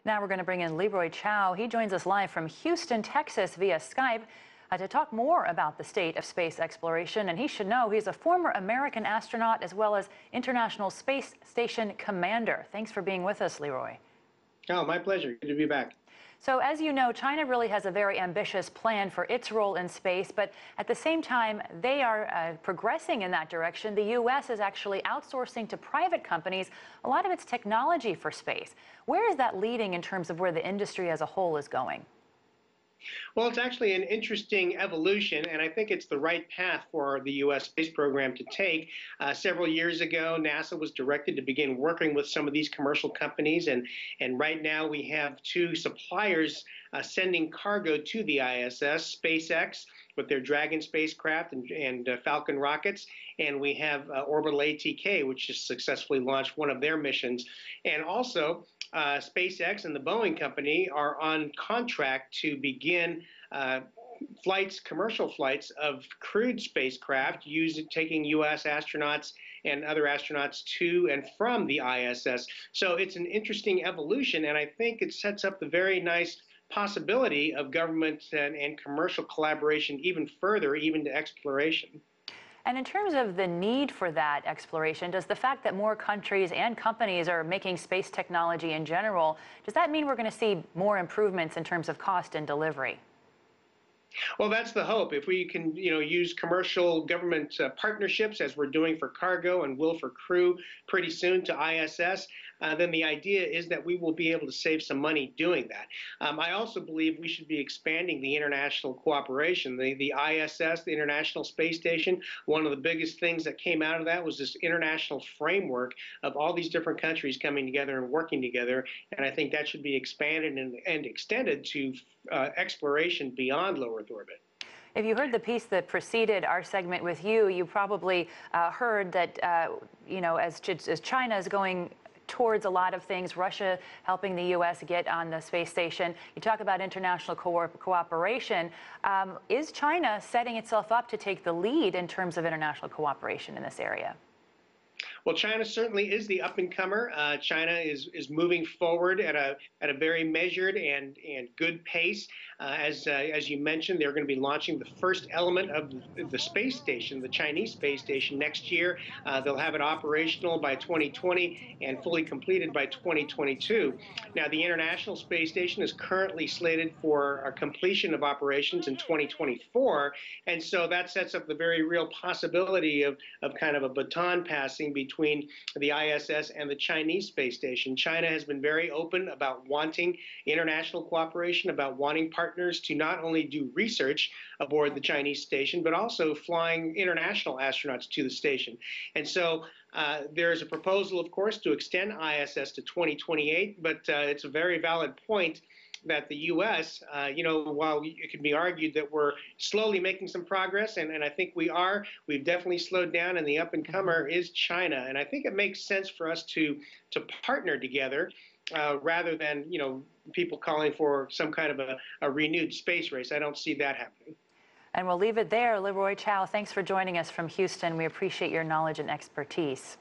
Now we're going to bring in Leroy Chiao. He joins us live from Houston, Texas via Skype to talk more about the state of space exploration. And he should know he's a former American astronaut as well as International Space Station commander. Thanks for being with us, Leroy. Oh, my pleasure. Good to be back. So as you know, China really has a very ambitious plan for its role in space, but at the same time, they are progressing in that direction. The U.S. is actually outsourcing to private companies a lot of its technology for space. Where is that leading in terms of where the industry as a whole is going? Well, it's actually an interesting evolution, and I think it's the right path for the U.S. space program to take. Several years ago, NASA was directed to begin working with some of these commercial companies, and right now we have two suppliers sending cargo to the ISS, SpaceX with their Dragon spacecraft and Falcon rockets, and we have Orbital ATK, which just successfully launched one of their missions. And also, SpaceX and the Boeing company are on contract to begin commercial flights of crewed spacecraft taking U.S. astronauts and other astronauts to and from the ISS. So it's an interesting evolution, and I think it sets up the very nice possibility of government and commercial collaboration even further, even to exploration. And in terms of the need for that exploration, does the fact that more countries and companies are making space technology in general, does that mean we're going to see more improvements in terms of cost and delivery? Well, that's the hope. If we can, use commercial government partnerships as we're doing for cargo and will for crew pretty soon to ISS, then the idea is that we will be able to save some money doing that. I also believe we should be expanding the international cooperation. The ISS, the International Space Station, one of the biggest things that came out of that was this international framework of all these different countries coming together and working together. And I think that should be expanded and extended to exploration beyond low Earth orbit. If you heard the piece that preceded our segment with you, you probably heard that, as China is going towards a lot of things, Russia helping the U.S. get on the space station. You talk about international cooperation. Is China setting itself up to take the lead in terms of international cooperation in this area? Well, China certainly is the up-and-comer. China is moving forward at a very measured and good pace. As you mentioned, they're going to be launching the first element of the space station, the Chinese space station, next year. They'll have it operational by 2020 and fully completed by 2022. Now, the International Space Station is currently slated for a completion of operations in 2024, and so that sets up the very real possibility of kind of a baton passing between the ISS and the Chinese space station. China has been very open about wanting international cooperation, about wanting partners to not only do research aboard the Chinese station, but also flying international astronauts to the station. And so there is a proposal, of course, to extend ISS to 2028, but it's a very valid point that the U.S., while it can be argued that we're slowly making some progress, and I think we are, we've definitely slowed down, and the up-and-comer is China. And I think it makes sense for us to partner together rather than, people calling for some kind of a renewed space race. I don't see that happening. And we'll leave it there. Leroy Chiao, thanks for joining us from Houston. We appreciate your knowledge and expertise.